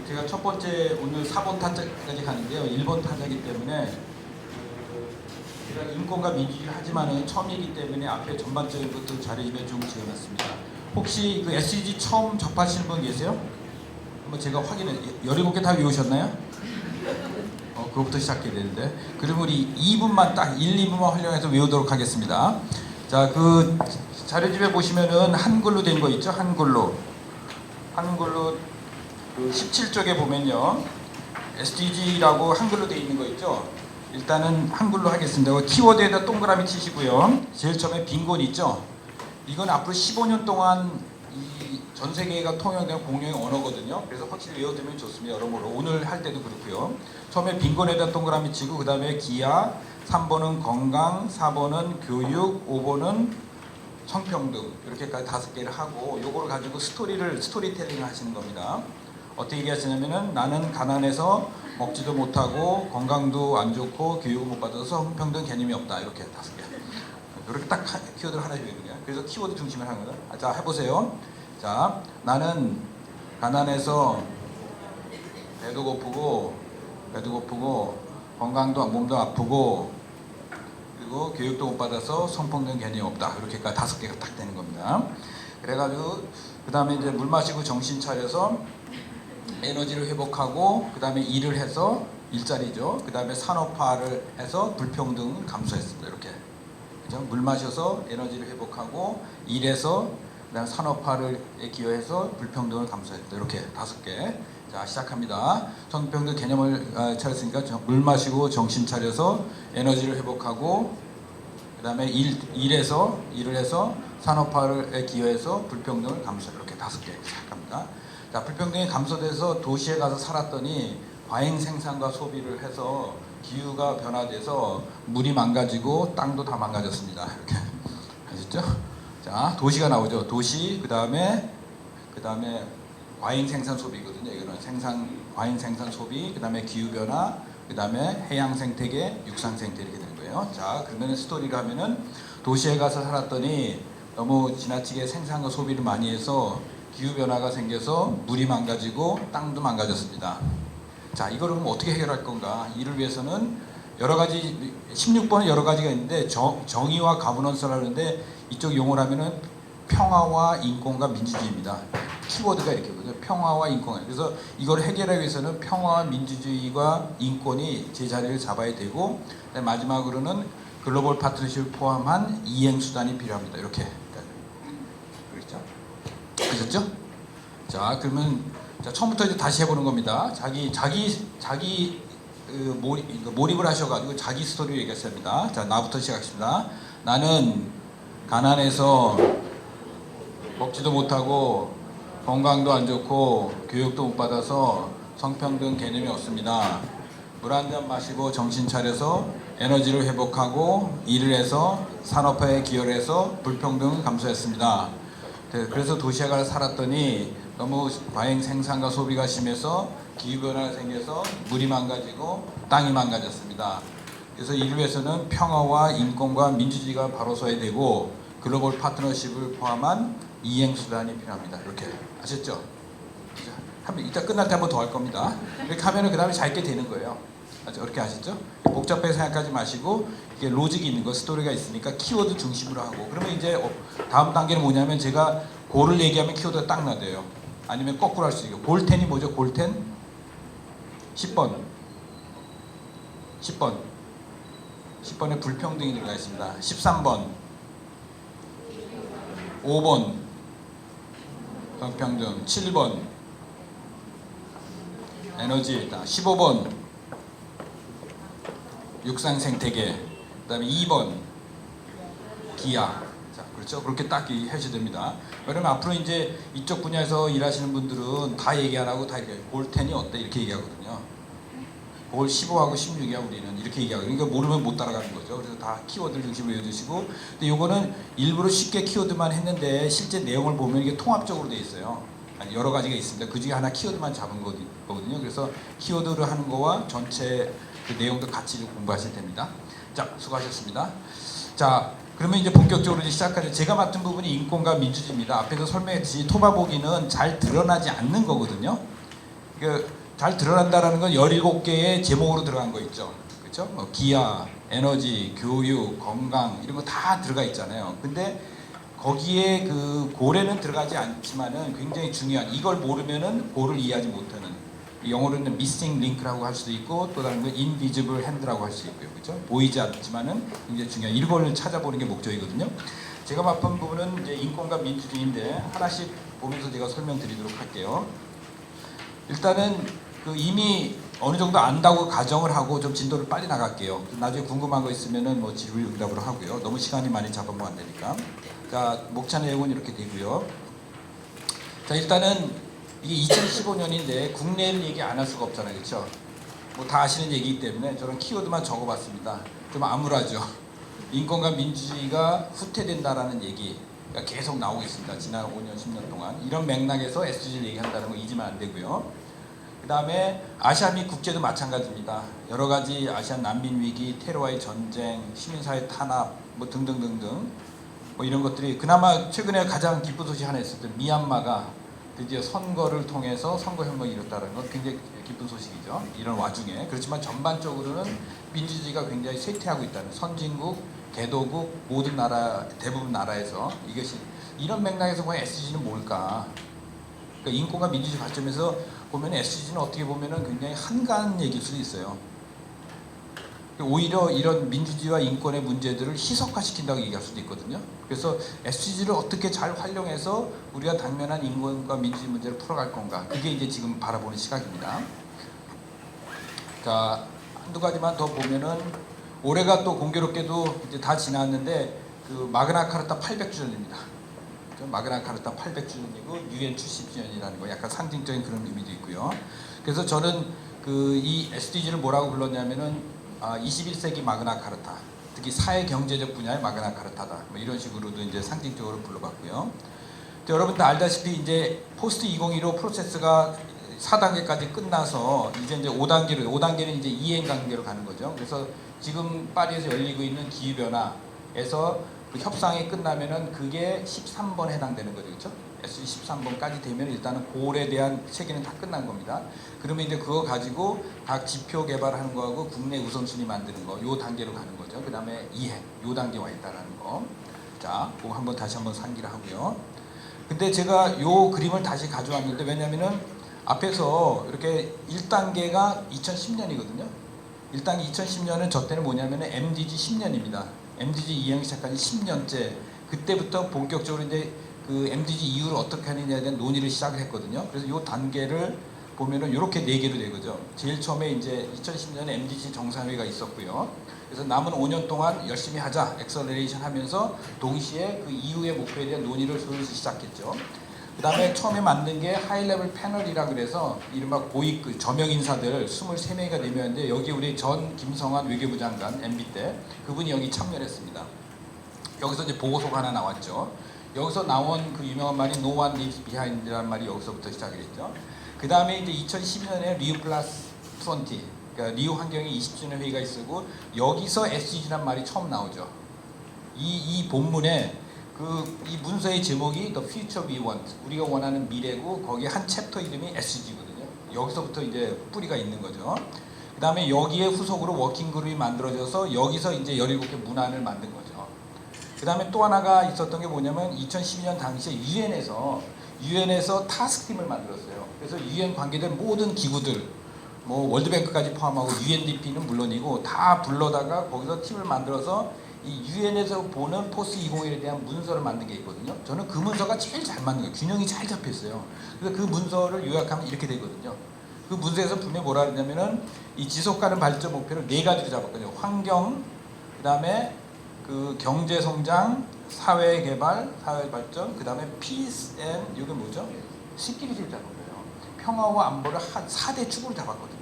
제가 첫 번째 오늘 4번 타자까지 가는데요. 1번 타자이기 때문에 제가 인권과 민주주의 하지만은 처음이기 때문에 앞에 전반적인 것도 자료집에 좀 지어놨습니다. 혹시 그 SDG 처음 접하시는 분 계세요? 한번 제가 확인해. 17개 다 외우셨나요? 그거부터 시작해야 되는데. 그러면 우리 2분만 딱 1, 2분만 활용해서 외우도록 하겠습니다. 자, 그 자료집에 보시면은 한글로 된 거 있죠? 한글로 그 17쪽에 보면요. SDG라고 한글로 돼 있는 거 있죠? 일단은 한글로 하겠습니다. 키워드에다 동그라미 치시고요. 제일 처음에 빈곤 있죠? 이건 앞으로 15년 동안 이 전 세계가 통용된 공용의 언어거든요. 그래서 확실히 외워두면 좋습니다. 여러모로 오늘 할 때도 그렇고요. 처음에 빈곤에다 동그라미 치고 그 다음에 기아, 3번은 건강, 4번은 교육, 5번은 성평등 이렇게까지 5개를 하고 요거를 가지고 스토리텔링을 하시는 겁니다. 어떻게 얘기하시냐면은 나는 가난해서 먹지도 못하고 건강도 안 좋고 교육을 못 받아서 성평등 개념이 없다. 이렇게 5개. 이렇게 딱 키워드를 하나 외우는 거예요. 그래서 키워드 중심을 하는 거예요. 자, 해보세요. 자, 나는 가난해서 배도 고프고 건강도 몸도 아프고 그리고 교육도 못 받아서 성평등 개념이 없다. 이렇게까지 5개가 딱 되는 겁니다. 그래가지고 그 다음에 이제 물 마시고 정신 차려서 에너지를 회복하고 그 다음에 일을 해서 일자리죠. 그 다음에 산업화를 해서 불평등을 감소했습니다. 이렇게 그죠? 물 마셔서 에너지를 회복하고 일해서 그다음 산업화를 기여해서 불평등을 감소했다. 이렇게 5개. 자, 시작합니다. 성평등 개념을 차렸으니까 물 마시고 정신 차려서 에너지를 회복하고 그다음에 일을 해서 산업화를 기여해서 불평등을 감소. 이렇게 5개 시작합니다. 자, 불평등이 감소돼서 도시에 가서 살았더니 과잉 생산과 소비를 해서 기후가 변화돼서 물이 망가지고 땅도 다 망가졌습니다. 이렇게 아시죠? 자, 도시가 나오죠. 도시, 그 다음에 과잉 생산 소비거든요. 이거는 과잉 생산 소비, 그 다음에 기후 변화, 그 다음에 해양 생태계, 육상 생태 이렇게 되는 거예요. 자, 그러면 스토리를 하면은 도시에 가서 살았더니 너무 지나치게 생산과 소비를 많이 해서 기후 변화가 생겨서 물이 망가지고 땅도 망가졌습니다. 자, 이거를 그럼 어떻게 해결할 건가? 이를 위해서는 여러 가지 16번은 여러 가지가 있는데 정의와 가버넌스를 하는데 이쪽 용어를 하면은 평화와 인권과 민주주의입니다. 키워드가 이렇게 거든요. 평화와 인권. 그래서 이걸 해결하기 위해서는 평화와 민주주의와 인권이 제자리를 잡아야 되고 마지막으로는 글로벌 파트너십을 포함한 이행 수단이 필요합니다. 이렇게 그렇죠? 그렇죠? 자, 그러면 자, 처음부터 이제 다시 해보는 겁니다. 자기 몰입을 하셔가지고 자기 스토리 얘기했습니다. 자, 나부터 시작하겠습니다. 나는 가난해서 먹지도 못하고 건강도 안 좋고 교육도 못 받아서 성평등 개념이 없습니다. 물 한 잔 마시고 정신 차려서 에너지를 회복하고 일을 해서 산업화에 기여를 해서 불평등을 감소했습니다. 그래서 도시에 가서 살았더니 너무 과잉 생산과 소비가 심해서 기후변화가 생겨서 물이 망가지고 땅이 망가졌습니다. 그래서 이를 위해서는 평화와 인권과 민주주의가 바로 서야 되고 글로벌 파트너십을 포함한 이행수단이 필요합니다. 이렇게 아셨죠? 이따 끝날 때 한 번 더 할 겁니다. 이렇게 하면은 그 다음에 잘 게 되는 거예요. 이렇게 아시죠? 복잡하게 생각하지 마시고 이게 로직이 있는 거, 스토리가 있으니까 키워드 중심으로 하고 그러면 이제 다음 단계는 뭐냐면 제가 골을 얘기하면 키워드가 딱 나대요. 아니면 거꾸로 할 수 있고 골텐이 뭐죠? 골텐 10번에 불평등이 들어가 있습니다. 13번 5번 성평등 7번 에너지 15번 육상 생태계 그 다음에 2번 기아. 자, 그렇죠? 그렇게 딱 해주셔야 됩니다. 왜냐면 앞으로 이제 이쪽 분야에서 일하시는 분들은 다 얘기 안 하고 다 이렇게 골텐이 어때? 이렇게 얘기하거든요. 볼 15하고 16이야 우리는 이렇게 얘기하거든요. 그러니까 모르면 못 따라가는 거죠. 그래서 다 키워드를 중심으로 외워주시고 근데 요거는 일부러 쉽게 키워드만 했는데 실제 내용을 보면 이게 통합적으로 되어 있어요. 여러 가지가 있습니다. 그 중에 하나 키워드만 잡은 거거든요. 그래서 키워드를 하는 거와 전체 그 내용도 같이 공부하셔야 됩니다. 자, 수고하셨습니다. 자, 그러면 이제 본격적으로 이제 시작하죠. 제가 맡은 부분이 인권과 민주주의입니다. 앞에서 설명했듯이 토바보기는 잘 드러나지 않는 거거든요. 그러니까 잘 드러난다라는 건 17개의 제목으로 들어간 거 있죠. 그렇죠? 뭐 기아, 에너지, 교육, 건강 이런 거 다 들어가 있잖아요. 근데 거기에 그 고래는 들어가지 않지만은 굉장히 중요한, 이걸 모르면은 고를 이해하지 못하는, 영어로는 missing link라고 할 수도 있고 또 다른 건 invisible hand라고 할 수 있고요. 그렇죠? 보이지 않지만은 굉장히 중요한, 이걸 찾아보는 게 목적이거든요. 제가 맡은 부분은 이제 인권과 민주주의인데 하나씩 보면서 제가 설명드리도록 할게요. 일단은 그 이미 어느 정도 안다고 가정을 하고 좀 진도를 빨리 나갈게요. 나중에 궁금한 거 있으면은 뭐 질의응답으로 하고요. 너무 시간이 많이 잡으면 안 되니까. 자, 목차 내용은 이렇게 되고요. 자, 일단은 이게 2015년인데 국내를 얘기 안 할 수가 없잖아요, 그렇죠? 뭐 다 아시는 얘기이기 때문에 저는 키워드만 적어봤습니다. 좀 암울하죠. 인권과 민주주의가 후퇴된다라는 얘기가 계속 나오고 있습니다. 지난 5년, 10년 동안. 이런 맥락에서 SDG를 얘기한다는 거 잊으면 안 되고요. 그 다음에 아시아 및 국제도 마찬가지입니다. 여러 가지 아시안 난민 위기, 테러와의 전쟁, 시민사회 탄압, 뭐 등등등등 뭐 이런 것들이, 그나마 최근에 가장 기쁜 소식 하나 있었던 미얀마가 드디어 선거를 통해서 선거혁명이 이뤘다는 건 굉장히 기쁜 소식이죠. 이런 와중에. 그렇지만 전반적으로는 민주주의가 굉장히 쇠퇴하고 있다는, 선진국, 개도국 모든 나라, 대부분 나라에서 이것이, 이런 맥락에서 보면 SDG는 뭘까? 그러니까 인권과 민주주의 관점에서 보면 SDG는 어떻게 보면 굉장히 한가한 얘기일 수도 있어요. 오히려 이런 민주주의와 인권의 문제들을 희석화시킨다고 얘기할 수도 있거든요. 그래서 SDG를 어떻게 잘 활용해서 우리가 당면한 인권과 민주주의 문제를 풀어갈 건가, 그게 이제 지금 바라보는 시각입니다. 자, 한두 가지만 더 보면은 올해가 또 공교롭게도 이제 다 지났는데 그 마그나 카르타 800주년입니다. 마그나 카르타 800주년이고 유엔 70주년이라는 거, 약간 상징적인 그런 의미도 있고요. 그래서 저는 그 이 SDG를 뭐라고 불렀냐면은 21세기 마그나 카르타, 특히 사회 경제적 분야의 마그나 카르타다, 뭐 이런 식으로도 이제 상징적으로 불러봤고요. 여러분들 알다시피 이제 포스트 2015 프로세스가 4단계까지 끝나서 이제 5단계는 이제 이행 단계로 가는 거죠. 그래서 지금 파리에서 열리고 있는 기후변화에서 그 협상이 끝나면은 그게 13번 해당되는 거죠. 그렇죠? SG 13번까지 되면 일단은 고울에 대한 체계는 다 끝난 겁니다. 그러면 이제 그거 가지고 각 지표 개발하는 거하고 국내 우선순위 만드는 거, 요 단계로 가는 거죠. 그 다음에 이행, 요 단계 와 있다라는 거. 자, 그거 한번 다시 한번 상기를 하고요. 근데 제가 요 그림을 다시 가져왔는데, 왜냐면은 앞에서 이렇게 1단계가 2010년이거든요. 1단계 2010년은 저 때는 뭐냐면은 MDG 10년입니다. MDG 이행 시작한 지 10년째. 그때부터 본격적으로 이제 그 MDG 이후를 어떻게 하느냐에 대한 논의를 시작을 했거든요. 그래서 이 단계를 보면은 이렇게 4개로 되거죠. 제일 처음에 이제 2010년에 MDG 정상회의가 있었고요. 그래서 남은 5년 동안 열심히 하자, 엑셀러레이션 하면서 동시에 그 이후의 목표에 대한 논의를 슬슬 시작했죠. 그 다음에 처음에 만든 게 하이레벨 패널이라 그래서 이른바 고위 그 저명 인사들 23명이가 되면인데, 여기 우리 전 김성환 외교부 장관 MB 때 그분이 여기 참여했습니다. 여기서 이제 보고서가 하나 나왔죠. 여기서 나온 그 유명한 말이 No one leaves behind라는 말이 여기서부터 시작이 됐죠. 그 다음에 이제 2012년에 리우 플러스 20, 그러니까 리우 환경이 20주년 회의가 있었고, 여기서 SDG란 말이 처음 나오죠. 이 본문에 이 문서의 제목이 The Future We Want, 우리가 원하는 미래고, 거기에 한 챕터 이름이 SDG거든요. 여기서부터 이제 뿌리가 있는 거죠. 그 다음에 여기에 후속으로 워킹 그룹이 만들어져서 여기서 이제 17개 문안을 만든 거죠. 그 다음에 또 하나가 있었던 게 뭐냐면 2012년 당시에 유엔에서 타스크팀을 만들었어요. 그래서 유엔 관계된 모든 기구들, 뭐 월드뱅크까지 포함하고 UNDP는 물론이고 다 불러다가 거기서 팀을 만들어서 이 유엔에서 보는 포스트 2021에 대한 문서를 만든 게 있거든요. 저는 그 문서가 제일 잘 맞는 거예요. 균형이 잘 잡혀 있어요. 그래서 그 문서를 요약하면 이렇게 되거든요. 그 문서에서 분명히 뭐라 그러냐면은 이 지속 가능 발전 목표를 4가지로 잡았거든요. 환경, 그 다음에 그 경제 성장, 사회 개발, 사회 발전, 그 다음에 peace and 이게 뭐죠? security를 잡은 거예요. 평화와 안보를 한 4대 축으로 잡았거든요.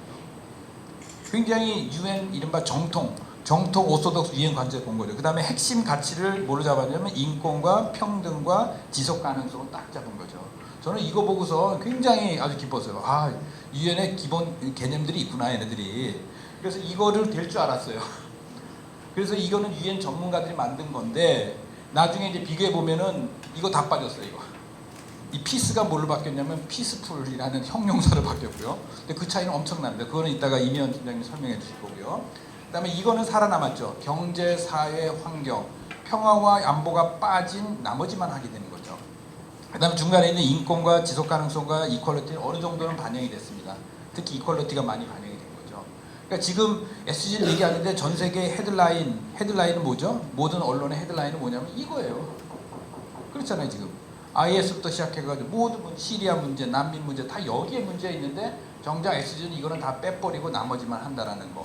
굉장히 유엔 이른바 정통 오소독스 유엔 관점에 본 거죠. 그 다음에 핵심 가치를 뭐로 잡았냐면 인권과 평등과 지속 가능성을 딱 잡은 거죠. 저는 이거 보고서 굉장히 아주 기뻤어요. 아, 유엔의 기본 개념들이 있구나, 얘네들이. 그래서 이거를 될 줄 알았어요. 그래서 이거는 유엔 전문가들이 만든 건데, 나중에 이제 비교해 보면은 이거 다 빠졌어요. 이 피스가 뭘로 바뀌었냐면 피스풀이라는 형용사로 바뀌었고요. 근데 그 차이는 엄청납니다. 그거는 이따가 이미연 팀장님 설명해 주실 거고요. 그다음에 이거는 살아남았죠. 경제, 사회, 환경, 평화와 안보가 빠진 나머지만 하게 되는 거죠. 그다음에 중간에 있는 인권과 지속 가능성과 이퀄리티는 어느 정도는 반영이 됐습니다. 특히 이퀄리티가 많이 반영이 된 거죠. 그러니까 지금 SDG를 얘기하는데 전 세계 헤드라인은 뭐죠? 모든 언론의 헤드라인은 뭐냐면 이거예요. 그렇잖아요. 지금 IS부터 시작해가지고 모든 시리아 문제, 난민 문제 다 여기에 문제가 있는데 정작 SDG는 이거는 다 빼버리고 나머지만 한다라는 거.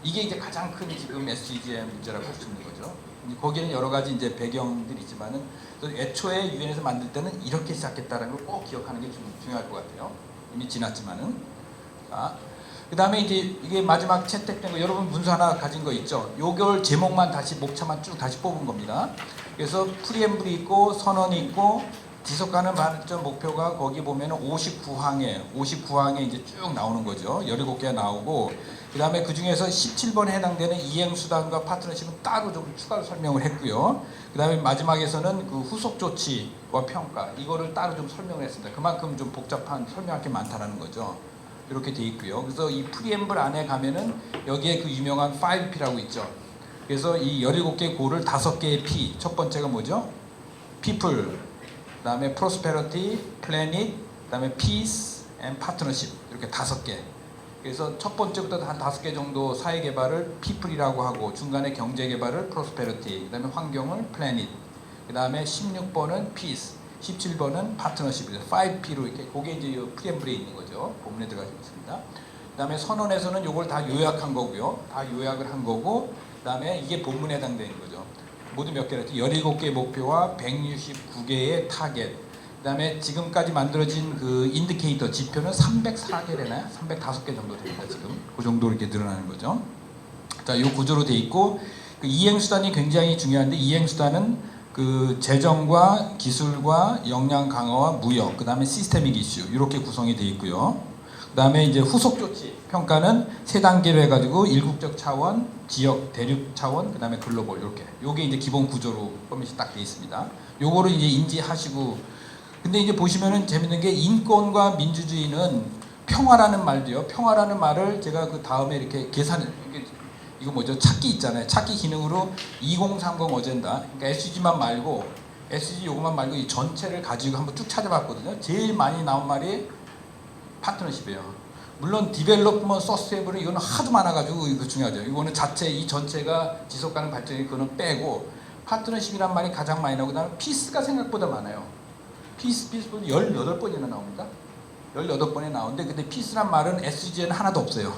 이게 이제 가장 큰 지금 SDG의 문제라고 할 수 있는 거죠. 거기는 여러 가지 이제 배경들이 있지만은 애초에 유엔에서 만들 때는 이렇게 시작했다는 걸 꼭 기억하는 게 중요할 것 같아요. 이미 지났지만은. 그 다음에 이제 이게 마지막 채택된 거 여러분 문서 하나 가진 거 있죠. 요걸 제목만 다시 목차만 쭉 다시 뽑은 겁니다. 그래서 프리엠블이 있고 선언이 있고 지속가능 발전 목표가 거기 보면은 59항에 이제 쭉 나오는 거죠. 17개가 나오고 그 다음에 그 중에서 17번에 해당되는 이행수단과 파트너십은 따로 좀 추가로 설명을 했고요. 그 다음에 마지막에서는 그 후속 조치와 평가 이거를 따로 좀 설명을 했습니다. 그만큼 좀 복잡한 설명할 게 많다라는 거죠. 이렇게 돼 있고요. 그래서 이 프리엠블 안에 가면은 여기에 그 유명한 5P라고 있죠. 그래서 이 17개의 고를 5개의 P. 첫 번째가 뭐죠? People, 그 다음에 Prosperity, Planet, 그 다음에 Peace and Partnership 이렇게 5개. 그래서 첫 번째부터 한 5개 정도 사회개발을 People이라고 하고 중간에 경제개발을 Prosperity, 그 다음에 환경을 Planet, 그 다음에 16번은 Peace, 17번은 파트너십이죠. 5P로 이렇게 그게 이제 프리엠블에 있는 거죠. 본문에 들어가 있습니다. 그 다음에 선언에서는 이걸 다 요약한 거고요. 다 요약을 한 거고 그 다음에 이게 본문에 해당되는 거죠. 모두 몇 개랬죠? 17개의 목표와 169개의 타겟. 그 다음에 지금까지 만들어진 그 인디케이터 지표는 304개래나요? 305개 정도 됩니다. 지금 그 정도 이렇게 늘어나는 거죠. 자, 이 구조로 돼 있고 그 이행수단이 굉장히 중요한데 이행수단은 그 재정과 기술과 역량 강화와 무역, 그 다음에 시스테믹 이슈 이렇게 구성이 되어 있고요. 그 다음에 이제 후속 조치 평가는 3단계로 해가지고 일국적 차원, 지역, 대륙 차원, 그 다음에 글로벌 이렇게. 요게 이제 기본 구조로 포맷이 딱 되어 있습니다. 요거를 이제 인지하시고, 근데 이제 보시면은 재밌는 게 인권과 민주주의는 평화라는 말도요. 평화라는 말을 제가 그 다음에 이렇게 이거 뭐죠? 찾기 있잖아요. 찾기 기능으로 2030 어젠다. 그러니까 SDG만 말고 SDG 요것만 말고 이 전체를 가지고 한번 쭉 찾아봤거든요. 제일 많이 나온 말이 파트너십이에요. 물론 디벨롭먼트 서스테이블은 이거는 하도 많아가지고 이거 중요하죠. 이거는 자체 이 전체가 지속가능 발전이 그거는 빼고 파트너십이란 말이 가장 많이 나오고 그다음에 피스가 생각보다 많아요. 피스 18번이나 나옵니다. 18번에 나오는데 근데 피스란 말은 SDG에는 하나도 없어요.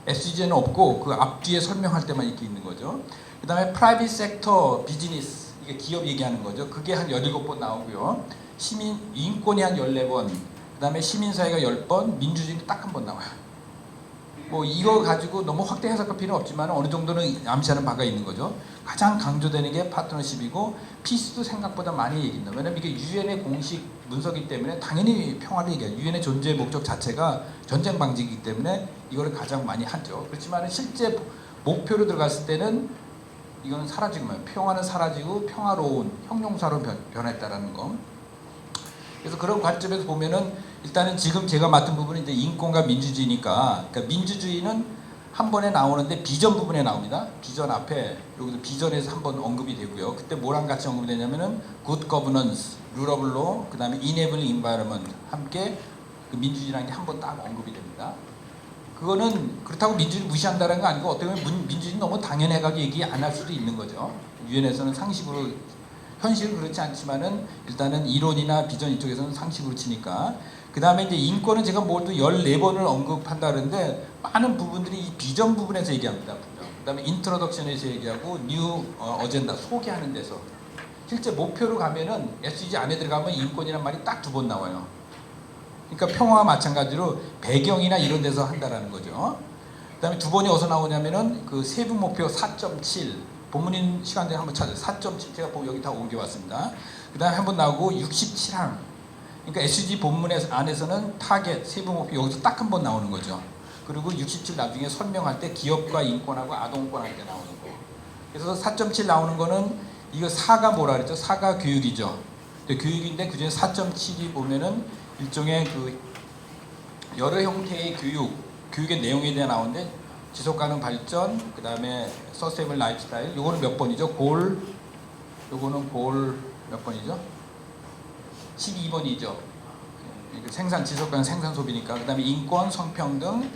SDG에는 없고 그 앞뒤에 설명할 때만 이렇게 있는 거죠. 그 다음에 프라이빗 섹터 비즈니스 이게 기업 얘기하는 거죠. 그게 한 17번 나오고요. 시민 인권이 한 14번, 그 다음에 시민사회가 10번, 민주주의는 딱 한 번 나와요. 뭐 이거 가지고 너무 확대 해석할 필요는 없지만 어느 정도는 암시하는 바가 있는 거죠. 가장 강조되는 게 파트너십이고 피스도 생각보다 많이 얘기합니다. 왜냐면 이게 유엔의 공식 문서이기 때문에 당연히 평화를 얘기해요. 유엔의 존재 목적 자체가 전쟁 방지이기 때문에 이거를 가장 많이 하죠. 그렇지만 실제 목표로 들어갔을 때는 이거는 사라지고 평화는 사라지고 평화로운 형용사로 변했다라는 거. 그래서 그런 관점에서 보면은 일단은 지금 제가 맡은 부분은 이제 인권과 민주주의니까, 그러니까 민주주의는 한 번에 나오는데 비전 부분에 나옵니다. 비전 앞에 여기서 비전에서 한 번 언급이 되고요. 그때 뭐랑 같이 언급이 되냐면은 good governance, rule of law, 그 다음에 enabling environment 함께 그 민주주의라는 게 한 번 딱 언급이 됩니다. 그거는 그렇다고 민주주의 무시한다는 거 아니고 어떻게 보면 민주주의 너무 당연해가지고 얘기 안 할 수도 있는 거죠. 유엔에서는 상식으로 현실은 그렇지 않지만은 일단은 이론이나 비전 이쪽에서는 상식으로 치니까. 그 다음에 이제 인권은 제가 모두 14번을 언급한다 그러는데 많은 부분들이 이 비전 부분에서 얘기합니다. 그 다음에 인트로덕션에서 얘기하고 뉴 어젠다 소개하는 데서 실제 목표로 가면은 SDG 안에 들어가면 인권이란 말이 딱 2번 나와요. 그러니까 평화와 마찬가지로 배경이나 이런 데서 한다라는 거죠. 그 다음에 2번이 어디서 나오냐면은 그 세부 목표 4.7 본문인 시간 내에 한번 찾아요. 4.7 제가 여기 다 옮겨왔습니다. 그 다음에 한번 나오고 67항. 그러니까 SDG 본문 안에서는 타겟, 세부 목표 여기서 딱 한 번 나오는 거죠. 그리고 67 나중에 설명할 때 기업과 인권하고 아동권 할 때 나오는 거. 그래서 4.7 나오는 거는 이거 4가 뭐라 그랬죠? 4가 교육이죠. 교육인데 그중에 4.7이 보면은 일종의 그 여러 형태의 교육의 내용에 대해 나오는데 지속가능 발전, 그 다음에 서스테이블 라이프스타일, 요거는 몇 번이죠? 요거는 몇 번이죠? 12번이죠. 생산 지속가능 생산 소비니까. 그 다음에 인권, 성평등,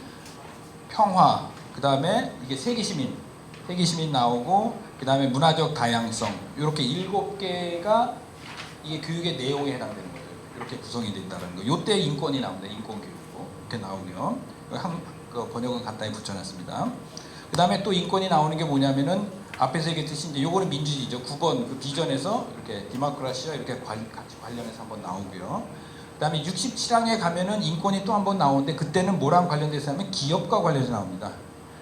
평화, 그 다음에 이게 세계시민 나오고, 그 다음에 문화적 다양성, 이렇게 7개가 이게 교육의 내용에 해당되는 거죠. 이렇게 구성이 되어 있다는 거. 요때 인권이 나옵니다. 인권교육으로 이렇게 나오면 그 번역은 간단히 붙여놨습니다. 그 다음에 또 인권이 나오는 게 뭐냐면은 앞에서 얘기했듯이 이제 요거는 민주주의죠. 9번 그 비전에서 이렇게 디모크라시와 이렇게 같이 관련해서 한번 나오고요. 그 다음에 67항에 가면은 인권이 또 한번 나오는데 그때는 뭐랑 관련돼서 하면 기업과 관련해서 나옵니다.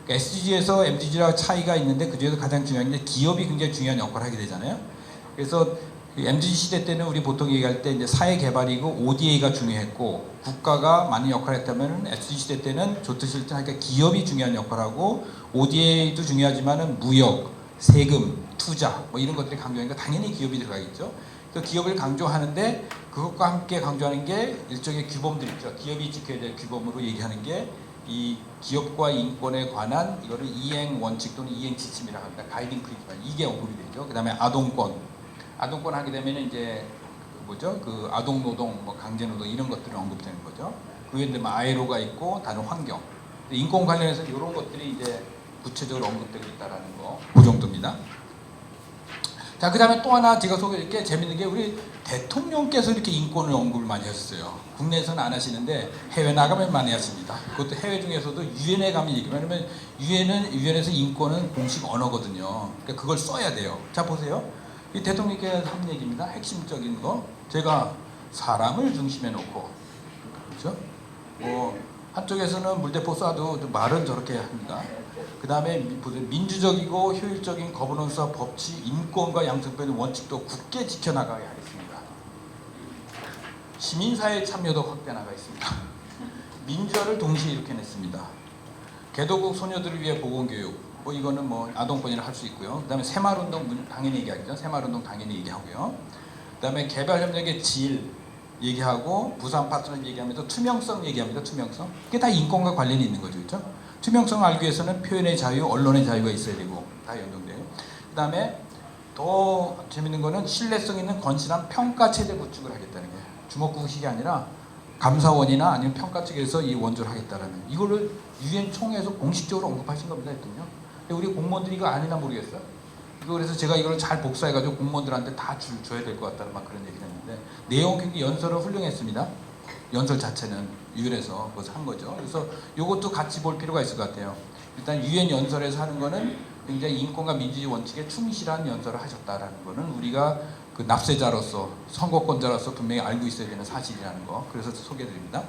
그러니까 SDG에서 MDG랑 차이가 있는데 그 중에서 가장 중요한 게 기업이 굉장히 중요한 역할을 하게 되잖아요. 그래서 MDG 시대 때는 우리 보통 얘기할 때 이제 사회 개발이고 ODA가 중요했고 국가가 많은 역할을 했다면 SDG 시대 때는 좋든 싫든 하니까 기업이 중요한 역할을 하고 ODA도 중요하지만은 무역, 세금, 투자 뭐 이런 것들이 강조하니까 당연히 기업이 들어가겠죠. 그 기업을 강조하는데 그것과 함께 강조하는 게 일종의 규범들 있죠. 기업이 지켜야 될 규범으로 얘기하는 게 이 기업과 인권에 관한 이거를 이행 원칙 또는 이행 지침이라고 합니다. 가이딩 프린시플 이게 언급이 되죠. 그 다음에 아동권 하게 되면 이제 그 아동 노동, 뭐 강제 노동 이런 것들이 언급되는 거죠. 그게 이제 뭐 ILO가 있고 다른 환경, 인권 관련해서 이런 것들이 이제 구체적으로 언급되고 있다라는 거, 그 정도입니다. 자, 그 다음에 또 하나 제가 소개할 게 재밌는 게 우리 대통령께서 이렇게 인권을 언급을 많이 하셨어요. 국내에서는 안 하시는데 해외 나가면 많이 하십니다. 그것도 해외 중에서도 유엔에 가면 얘기해요. 왜냐면 유엔에서 인권은 공식 언어거든요. 그러니까 그걸 써야 돼요. 자, 보세요. 이 대통령께서 한 얘기입니다. 핵심적인 거. 제가 사람을 중심에 놓고, 그렇죠? 뭐 한쪽에서는 물대포 쏴도 말은 저렇게 합니다. 그 다음에 민주적이고 효율적인 거버넌스와 법치, 인권과 양성평등 원칙도 굳게 지켜나가야 하겠습니다. 시민사회 참여도 확대나가 있습니다. 민주화를 동시에 이렇게 냈습니다. 개도국 소녀들을 위해 보건교육, 뭐 이거는 뭐 아동권이라 할 수 있고요. 그 다음에 새마을운동 당연히 얘기하죠. 새마을운동 당연히 얘기하고요. 그 다음에 개발협력의 질 얘기하고 부산 파트너 얘기하면서 투명성 얘기합니다. 투명성. 그게 다 인권과 관련이 있는 거죠. 그렇죠? 투명성을 알기 위해서는 표현의 자유, 언론의 자유가 있어야 되고 다 연동돼요. 그 다음에 더 재밌는 거는 신뢰성 있는 건실한 평가 체제 구축을 하겠다는 거예요. 주먹구구식이 아니라 감사원이나 아니면 평가 측에서 이 원조를 하겠다라는 이거를 유엔 총회에서 공식적으로 언급하신 겁니다, 대통령. 근데 우리 공무원들이 이거 아니나 모르겠어요. 이거 그래서 제가 이걸 잘 복사해가지고 공무원들한테 다 줘야 될 것 같다는 막 그런 얘기를 했는데 내용 굉장히 연설은 훌륭했습니다. 연설 자체는 유엔에서 그것을 한 거죠. 그래서 이것도 같이 볼 필요가 있을 것 같아요. 일단 유엔 연설에서 하는 거는 굉장히 인권과 민주주의 원칙에 충실한 연설을 하셨다라는 거는 우리가 그 납세자로서 선거권자로서 분명히 알고 있어야 되는 사실이라는 거. 그래서 소개해드립니다.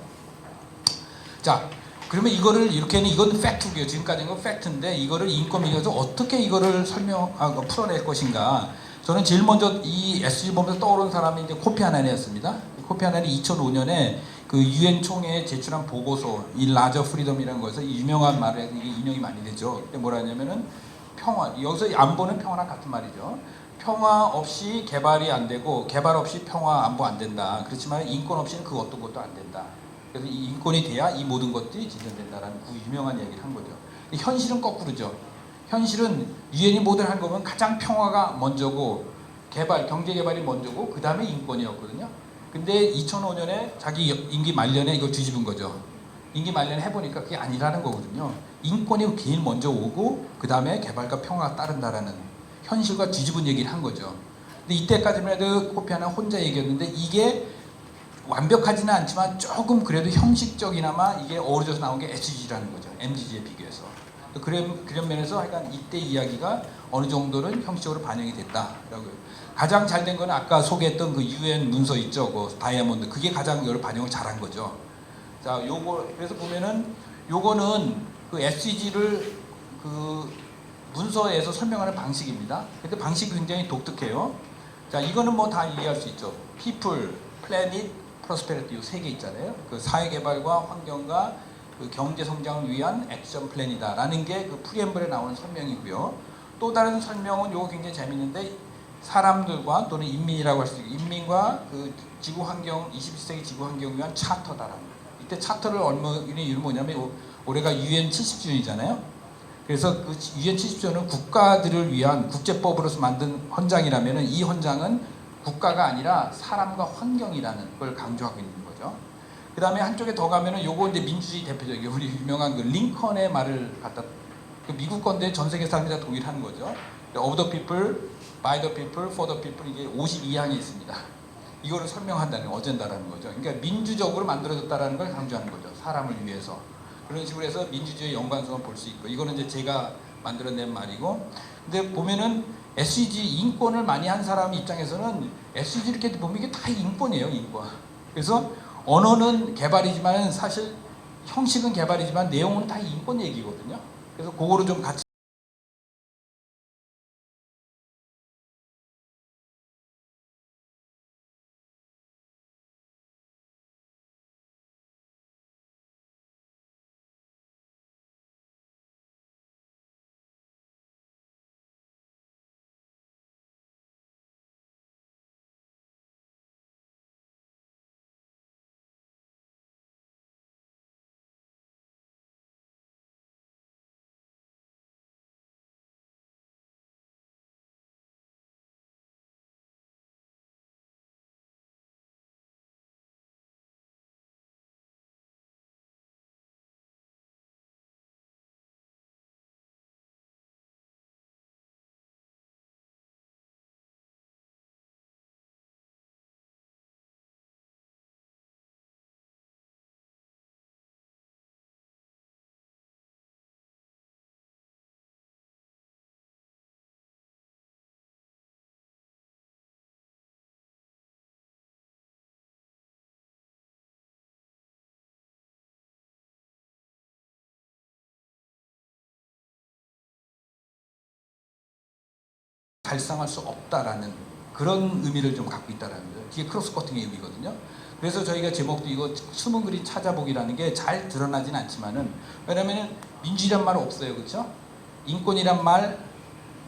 자, 그러면 이거를 이렇게는 이건 팩트고요. 지금까지는 건 팩트인데 이거를 인권 민주에서 어떻게 이거를 풀어낼 것인가. 저는 제일 먼저 이 SG 보면서 떠오른 사람이 이제 코피 아난이었습니다. 코피 아난이 2005년에 그 유엔 총회에 제출한 보고서, 이 라저 프리덤이라는 거에서 유명한 말을 이게 인용이 많이 되죠. 근데 뭐라 하냐면은 평화, 여기서 안보는 평화랑 같은 말이죠. 평화 없이 개발이 안 되고 개발 없이 평화 안보 안 된다. 그렇지만 인권 없이는 그 어떤 것도 안 된다. 그래서 이 인권이 돼야 이 모든 것들이 진전된다라는 그 유명한 얘기를 한 거죠. 근데 현실은 거꾸로죠. 현실은 유엔이 뭐든 한 거면 가장 평화가 먼저고 개발, 경제 개발이 먼저고 그 다음에 인권이었거든요. 근데 2005년에 자기 임기 말년에 이걸 뒤집은 거죠. 임기 말년에 해보니까 그게 아니라는 거거든요. 인권이 제일 먼저 오고 그 다음에 개발과 평화가 따른다라는 현실과 뒤집은 얘기를 한 거죠. 근데 이때까지만 해도 코피 아난 혼자 얘기했는데 이게 완벽하지는 않지만 조금 그래도 형식적이나마 이게 어우러져서 나온 게 SDG라는 거죠. MDG에 비교해서. 그런 면에서 하여간 이때 이야기가 어느 정도는 형식적으로 반영이 됐다라고요. 가장 잘 된 거는 아까 소개했던 그 UN 문서 있죠. 그 다이아몬드. 그게 가장 여러 반영을 잘한 거죠. 자, 요거 그래서 보면은 요거는 그 SDG를 그 문서에서 설명하는 방식입니다. 근데 방식이 굉장히 독특해요. 자, 이거는 뭐 다 이해할 수 있죠. People, Planet, Prosperity 이 세 개 있잖아요. 그 사회 개발과 환경과 그 경제 성장을 위한 액션 플랜이다라는 게 그 프리엠블에 나오는 설명이고요. 또 다른 설명은 요거 굉장히 재밌는데 사람들과 또는 인민이라고 할 수 있고 인민과 그 지구 환경 21세기 지구 환경 위한 차터다라는 거예요. 이때 차터를 얼마나 이유는 뭐냐면 올해가 UN 70주년이잖아요. 그래서 그 UN 70주년은 국가들을 위한 국제법으로서 만든 헌장이라면은 이 헌장은 국가가 아니라 사람과 환경이라는 걸 강조하고 있는 거죠. 그 다음에 한쪽에 더 가면은 요거 이제 민주주의 대표적인 우리 유명한 그 링컨의 말을 갖다 그 미국 건데 전 세계 사람들이 다 동일한 거죠. Of the people, by the people, for the people 이게 52항이 있습니다. 이거를 설명한다는 어젠다라는 거죠. 그러니까 민주적으로 만들어졌다라는 걸 강조하는 거죠. 사람을 위해서. 그런 식으로 해서 민주주의의 연관성을 볼 수 있고 이거는 이제 제가 만들어낸 말이고 근데 보면은 SDG 인권을 많이 한 사람 입장에서는 SDG 이렇게 보면 이게 다 인권이에요. 인권. 그래서 언어는 개발이지만 사실 형식은 개발이지만 내용은 다 인권 얘기거든요. 그래서 그거를 좀 같이 달성할 수 없다라는 그런 의미를 좀 갖고 있다라는 거예요. 이게 크로스 커팅의 의미거든요. 그래서 저희가 제목도 이거 숨은 그림 찾아보기라는 게 잘 드러나진 않지만은 왜냐면은 민주주의란 말 없어요, 그렇죠? 인권이란 말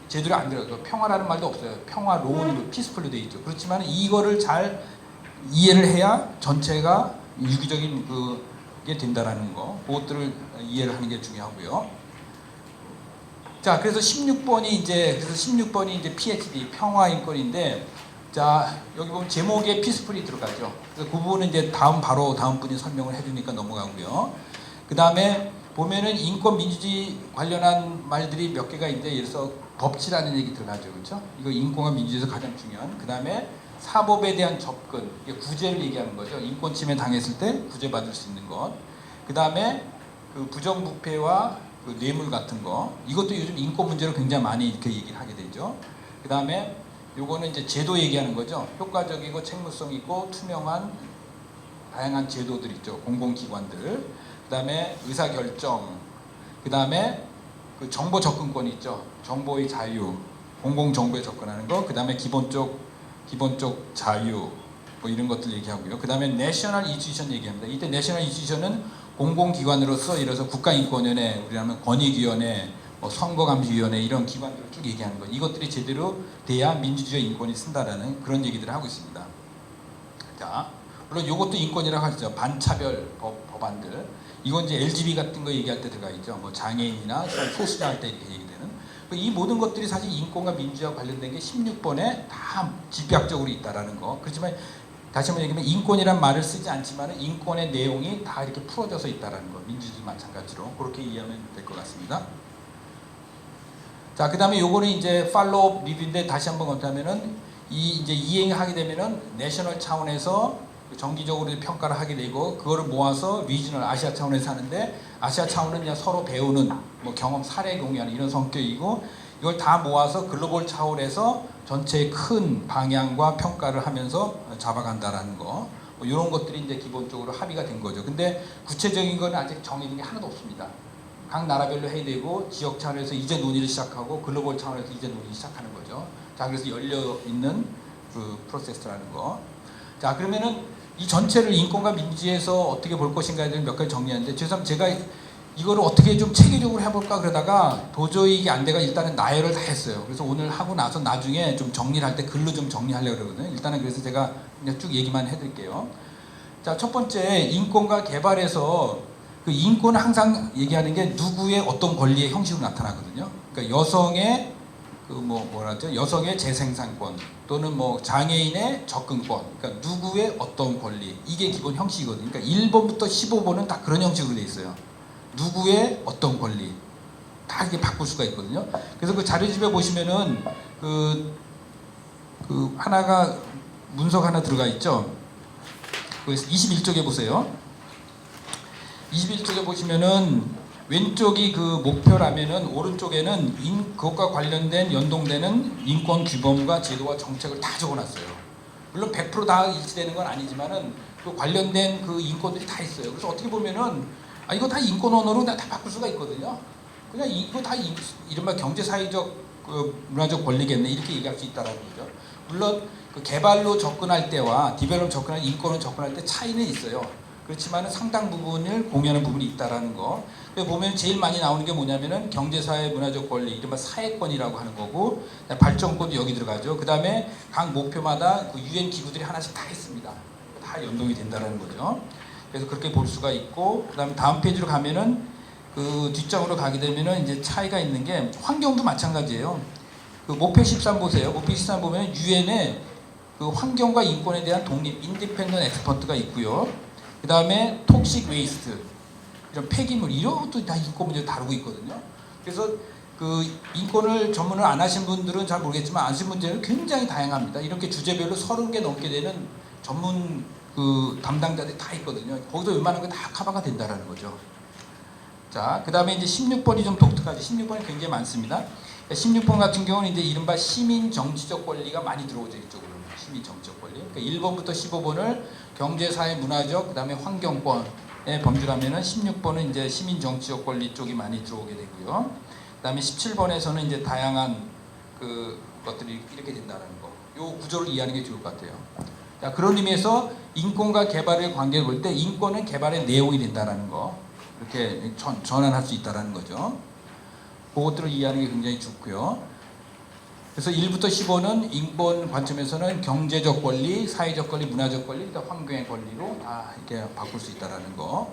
제대로 안 들어요. 평화라는 말도 없어요. 평화로운 피스풀로 돼 있죠. 그렇지만 이거를 잘 이해를 해야 전체가 유기적인 그게 된다라는 거, 그것들을 이해를 하는 게 중요하고요. 자, 그래서 16번이 이제 PhD 평화 인권인데, 자 여기 보면 제목에 피스풀이 들어가죠. 그래서 그 부분은 이제 바로 다음 분이 설명을 해주니까 넘어가고요. 그 다음에 보면은 인권 민주주의 관련한 말들이 몇 개가 있는데, 예를 들어서 법치라는 얘기 들어가죠, 그렇죠? 이거 인권과 민주주의에서 가장 중요한. 그 다음에 사법에 대한 접근, 이게 구제를 얘기하는 거죠. 인권 침해 당했을 때 구제 받을 수 있는 것. 그 다음에 그 부정부패와 그 뇌물 같은 거, 이것도 요즘 인권 문제로 굉장히 많이 이렇게 얘기를 하게 되죠. 그 다음에 요거는 이제 제도 얘기하는 거죠. 효과적이고 책무성 있고 투명한 다양한 제도들 있죠. 공공기관들. 그 다음에 의사결정. 그 다음에 그 정보 접근권 있죠. 정보의 자유, 공공정보에 접근하는 거. 그 다음에 기본적 자유, 뭐 이런 것들 얘기하고요. 그 다음에 내셔널 이슈션 얘기합니다. 이때 내셔널 이슈션은 공공기관으로서 예를 들어서 국가인권위원회, 우리 하면 권익위원회, 뭐 선거감시위원회 이런 기관들을 쭉 얘기하는 거. 이것들이 제대로 돼야 민주주의 인권이 쓴다라는 그런 얘기들을 하고 있습니다. 자, 물론 이것도 인권이라고 하죠. 반차별 법안들. 이건 이제 LGB 같은 거 얘기할 때 들어가 있죠. 뭐 장애인이나 소수자 할 때 이렇게 얘기되는. 이 모든 것들이 사실 인권과 민주주의와 관련된 게 16번에 다 집약적으로 있다라는 거. 그렇지만 다시 한번 얘기하면 인권이란 말을 쓰지 않지만 인권의 내용이 다 이렇게 풀어져서 있다라는 거. 민주주의 마찬가지로 그렇게 이해하면 될 것 같습니다. 자, 그 다음에 요거는 이제 팔로우 리뷰인데, 다시 한번 검토하면은 이제 이행하게 되면은 내셔널 차원에서 정기적으로 평가를 하게 되고, 그거를 모아서 리지널 아시아 차원에서 하는데, 아시아 차원은 그냥 서로 배우는 뭐 경험 사례 공유하는 이런 성격이고, 이걸 다 모아서 글로벌 차원에서 전체의 큰 방향과 평가를 하면서 잡아간다라는 거, 뭐 이런 것들이 이제 기본적으로 합의가 된 거죠. 근데 구체적인 건 아직 정해진 게 하나도 없습니다. 각 나라별로 해야 되고, 지역 차원에서 이제 논의를 시작하고, 글로벌 차원에서 이제 논의 시작하는 거죠. 자, 그래서 열려 있는 그 프로세스라는 거. 자, 그러면은 이 전체를 인권과 민주주의에서 어떻게 볼 것인가에 대한 몇 가지 정리하는데, 죄송합니다. 제가 이거를 어떻게 좀 체계적으로 해볼까 그러다가 도저히 이게 안 돼가 일단은 나열을 다 했어요. 그래서 오늘 하고 나서 나중에 좀 정리를 할 때 글로 좀 정리하려고 그러거든요. 일단은 그래서 제가 그냥 쭉 얘기만 해드릴게요. 자, 첫 번째 인권과 개발에서 그 인권은 항상 얘기하는 게 누구의 어떤 권리의 형식으로 나타나거든요. 그러니까 여성의 그 뭐라죠? 여성의 재생산권 또는 뭐 장애인의 접근권, 그러니까 누구의 어떤 권리, 이게 기본 형식이거든요. 그러니까 1번부터 15번은 다 그런 형식으로 돼 있어요. 누구의 어떤 권리 다 이렇게 바꿀 수가 있거든요. 그래서 그 자료집에 보시면은 그 하나가 문서가 하나 들어가 있죠. 그래서 21쪽에 보세요. 21쪽에 보시면은 왼쪽이 그 목표라면은 오른쪽에는 그것과 관련된 연동되는 인권 규범과 제도와 정책을 다 적어놨어요. 물론 100%다 일치되는 건 아니지만은 그 관련된 그 인권들이 다 있어요. 그래서 어떻게 보면은 이거 다 인권 언어로 다 바꿀 수가 있거든요. 그냥 이거 다 이른바 경제사회적 그 문화적 권리겠네 이렇게 얘기할 수 있다라는 거죠. 물론 그 개발로 접근할 때와 디벨롭 접근할 인권으로 접근할 때 차이는 있어요. 그렇지만 상당 부분을 공유하는 부분이 있다라는 거. 보면 제일 많이 나오는 게 뭐냐면은 경제사회 문화적 권리, 이른바 사회권이라고 하는 거고, 발전권도 여기 들어가죠. 그 다음에 각 목표마다 그 UN 기구들이 하나씩 다 있습니다. 다 연동이 된다는 거죠. 그래서 그렇게 볼 수가 있고, 그 다음에 다음 페이지로 가면은 그 뒷장으로 가게 되면은 이제 차이가 있는 게 환경도 마찬가지예요. 그 목표 13 보세요. 목표 13 보면 유엔에 그 환경과 인권에 대한 독립, 인디펜던트 엑스퍼트가 있고요. 그 다음에 톡식 웨이스트, 이런 폐기물 이런 것도 다 인권 문제를 다루고 있거든요. 그래서 그 인권을 전문을 안 하신 분들은 잘 모르겠지만 아신 문제는 굉장히 다양합니다. 이렇게 주제별로 30개 넘게 되는 전문 그 담당자들이 다 있거든요. 거기서 웬만한 거 다 커버가 된다라는 거죠. 자, 그 다음에 이제 16번이 좀 독특하죠. 16번이 굉장히 많습니다. 16번 같은 경우는 이제 이른바 시민 정치적 권리가 많이 들어오죠. 이쪽으로. 시민 정치적 권리. 그러니까 1번부터 15번을 경제, 사회, 문화적, 그 다음에 환경권의 범주라면은 16번은 이제 시민 정치적 권리 쪽이 많이 들어오게 되고요. 그 다음에 17번에서는 이제 다양한 그 것들이 이렇게 된다는 거. 요 구조를 이해하는 게 좋을 것 같아요. 자, 그런 의미에서 인권과 개발의 관계를 볼 때 인권은 개발의 내용이 된다는 거. 이렇게 전환할 수 있다는 거죠. 그것들을 이해하는 게 굉장히 좋고요. 그래서 1부터 15는 인권 관점에서는 경제적 권리, 사회적 권리, 문화적 권리, 환경의 권리로 다 이렇게 바꿀 수 있다는 거.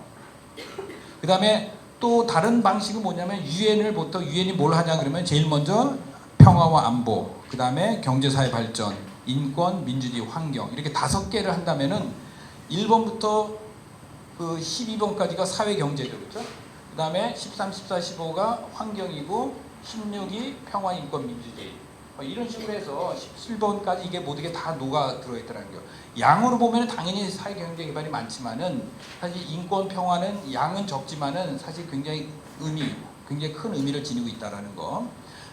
그 다음에 또 다른 방식은 뭐냐면 유엔이 뭘 하냐 그러면 제일 먼저 평화와 안보, 그 다음에 경제사회 발전, 인권, 민주주의, 환경 이렇게 5개를 한다면은 1번부터 그 12번까지가 사회경제죠. 그렇죠? 그 다음에 13, 14, 15가 환경이고 16이 평화, 인권, 민주주의 이런 식으로 해서 17번까지 이게 모든 게 다 녹아 들어있더라는 거예요. 양으로 보면 당연히 사회경제 개발이 많지만은 사실 인권, 평화는 양은 적지만은 사실 굉장히 큰 의미를 지니고 있다는 거.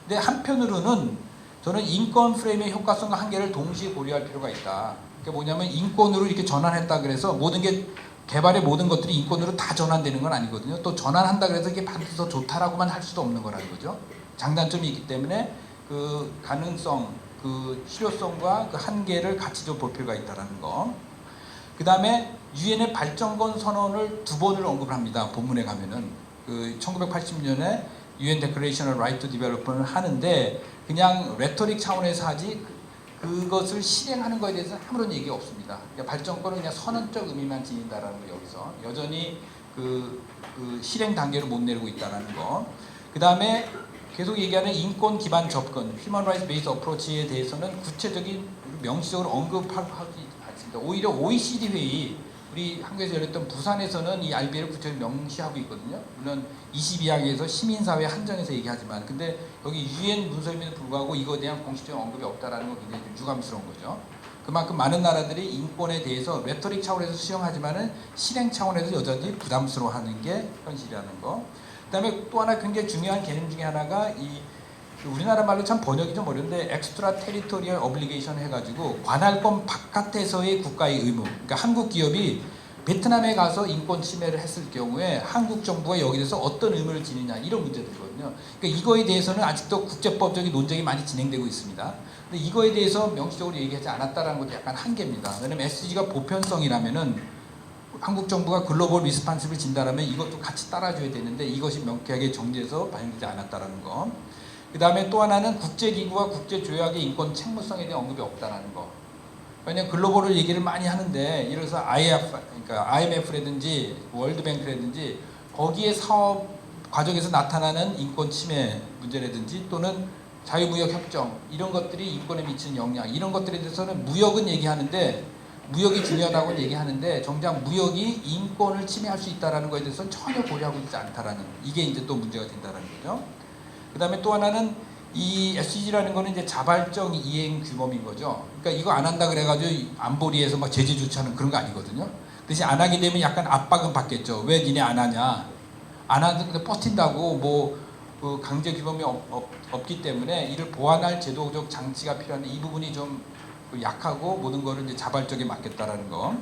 근데 한편으로는 저는 인권 프레임의 효과성과 한계를 동시에 고려할 필요가 있다. 그게 뭐냐면 인권으로 이렇게 전환했다 그래서 모든 게 개발의 모든 것들이 인권으로 다 전환되는 건 아니거든요. 또 전환한다 그래서 이게 반드시 더 좋다라고만 할 수도 없는 거라는 거죠. 장단점이 있기 때문에 그 가능성, 그 실효성과 그 한계를 같이 좀 볼 필요가 있다는 거. 그 다음에 유엔의 발전권 선언을 2번을 언급을 합니다. 본문에 가면은 그 1980년에 UN Declaration on Right to Development을 하는데 그냥 레토릭 차원에서 하지 그것을 실행하는 것에 대해서는 아무런 얘기가 없습니다. 그러니까 발전권은 그냥 선언적 의미만 지닌다라는 거 여기서 여전히 그 실행 단계로 못 내리고 있다라는 거. 그 다음에 계속 얘기하는 인권 기반 접근, Human Rights Based Approach에 대해서는 구체적인 명시적으로 언급하지 않습니다. 오히려 OECD 회의, 우리 한국에서 열렸던 부산에서는 이 RBA를 구체적으로 명시하고 있거든요. 물론 22항에서 시민사회 한정해서 얘기하지만, 근데 여기 UN 문서임에도 불구하고 이거에 대한 공식적인 언급이 없다라는 건 굉장히 좀 유감스러운 거죠. 그만큼 많은 나라들이 인권에 대해서 레토릭 차원에서 수용하지만은 실행 차원에서 여전히 부담스러워하는 게 현실이라는 거. 그다음에 또 하나 굉장히 중요한 개념 중에 하나가 이 우리나라 말로 참 번역이 좀 어려운데 엑스트라 테리토리얼 오블리게이션 해가지고 관할권 바깥에서의 국가의 의무. 그러니까 한국 기업이 베트남에 가서 인권 침해를 했을 경우에 한국 정부가 여기 대해서 어떤 의무를 지느냐 이런 문제들이거든요. 그러니까 이거에 대해서는 아직도 국제법적인 논쟁이 많이 진행되고 있습니다. 근데 이거에 대해서 명시적으로 얘기하지 않았다라는 것도 약간 한계입니다. 왜냐면 SDG가 보편성이라면은 한국 정부가 글로벌 리스판스를 진다라면 이것도 같이 따라줘야 되는데 이것이 명쾌하게 정리해서 반영되지 않았다라는 거. 그 다음에 또 하나는 국제기구와 국제조약의 인권 책무성에 대한 언급이 없다라는 거. 왜냐하면 글로벌을 얘기를 많이 하는데 예를 들어서 그러니까 IMF라든지 월드뱅크라든지 거기에 사업 과정에서 나타나는 인권 침해 문제라든지 또는 자유무역 협정 이런 것들이 인권에 미치는 영향 이런 것들에 대해서는 무역은 얘기하는데 무역이 중요하다고 얘기하는데 정작 무역이 인권을 침해할 수 있다는 것에 대해서는 전혀 고려하고 있지 않다라는 이게 이제 또 문제가 된다는 거죠. 그 다음에 또 하나는 이 SDG라는 거는 이제 자발적 이행 규범인 거죠. 그러니까 이거 안 한다 그래가지고 안보리에서 막 제재 조치하는 그런 거 아니거든요. 대신 안 하게 되면 약간 압박은 받겠죠. 왜 니네 안 하냐? 안 하는데 버틴다고 그 강제 규범이 없기 때문에 이를 보완할 제도적 장치가 필요한데 이 부분이 좀 약하고 모든 거를 이제 자발적에 맡겠다라는 거.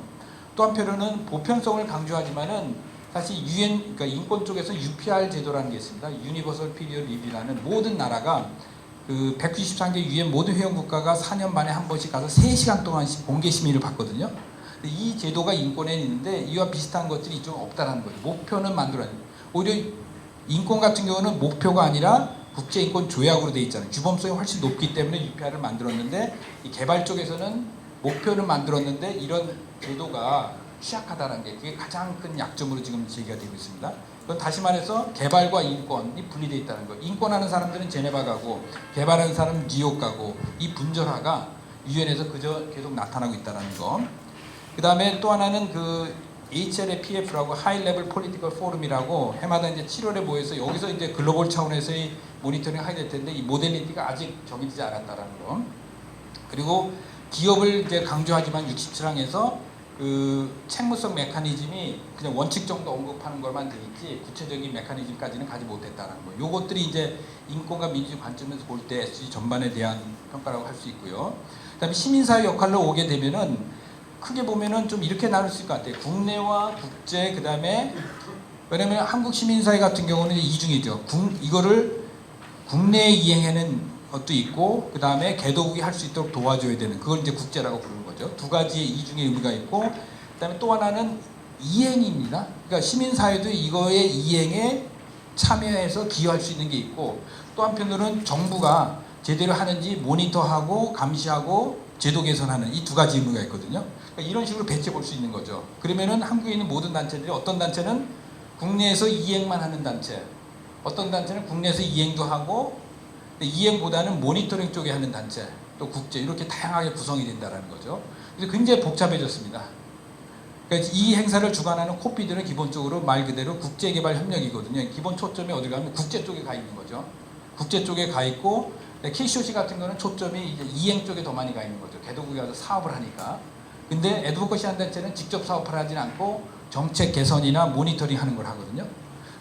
또 한편으로는 보편성을 강조하지만은 사실 그러니까 인권 쪽에서 UPR 제도라는 게 있습니다. Universal Periodic Review라는 모든 나라가 그 193개 유엔 모든 회원 국가가 4년 만에 한 번씩 가서 3시간 동안 공개 심의를 받거든요. 이 제도가 인권에 있는데 이와 비슷한 것들이 좀 없다라는 거죠. 목표는 만들어야 돼요. 오히려 인권 같은 경우는 목표가 아니라 국제인권 조약으로 돼 있잖아요. 규범성이 훨씬 높기 때문에 UPR을 만들었는데 이 개발 쪽에서는 목표는 만들었는데 이런 제도가 취약하다는 게 그게 가장 큰 약점으로 지금 제기가 되고 있습니다. 그건 다시 말해서 개발과 인권이 분리되어 있다는 거예요. 인권하는 사람들은 제네바 가고 개발하는 사람은 뉴욕 가고 이 분절화가 유엔에서 그저 계속 나타나고 있다는 거. 그 다음에 또 하나는 그 HLAPF라고 하이 레벨 폴리티컬 포럼이라고 해마다 이제 7월에 모여서 여기서 이제 글로벌 차원에서의 모니터링 하게 될 텐데 이 모델리티가 아직 정해지지 않았다는 거. 그리고 기업을 이제 강조하지만 67항에서 그 책무성 메커니즘이 그냥 원칙 정도 언급하는 것만 돼 있지 구체적인 메커니즘까지는 가지 못했다는 거. 요것들이 이제 인권과 민주주의 관점에서 볼 때 SDG 전반에 대한 평가라고 할 수 있고요. 그다음에 시민사회 역할로 오게 되면은 크게 보면은 좀 이렇게 나눌 수 있을 것 같아요. 국내와 국제 그다음에 왜냐면 한국 시민사회 같은 경우는 이중이죠. 이거를 국내에 이행하는 것도 있고 그다음에 개도국이 할 수 있도록 도와줘야 되는 그걸 이제 국제라고 부르는 거죠. 두 가지의 이중의 의미가 있고 그다음에 또 하나는 이행입니다. 그러니까 시민사회도 이거의 이행에 참여해서 기여할 수 있는 게 있고 또 한편으로는 정부가 제대로 하는지 모니터하고 감시하고 제도 개선하는 이 두 가지 의무가 있거든요. 그러니까 이런 식으로 배치해 볼 수 있는 거죠. 그러면은 한국에 있는 모든 단체들이 어떤 단체는 국내에서 이행만 하는 단체, 어떤 단체는 국내에서 이행도 하고 이행보다는 모니터링 쪽에 하는 단체, 또 국제 이렇게 다양하게 구성이 된다는 거죠. 그래서 굉장히 복잡해졌습니다. 그러니까 이 행사를 주관하는 코피들은 기본적으로 말 그대로 국제개발협력이거든요. 기본 초점이 어디 가면 국제 쪽에 가 있는 거죠. 국제 쪽에 가 있고 KCOC 같은 거는 초점이 이제 이행 쪽에 더 많이 가 있는 거죠. 개도국이 가서 사업을 하니까. 근데 애드보커시 한 단체는 직접 사업을 하진 않고 정책 개선이나 모니터링 하는 걸 하거든요.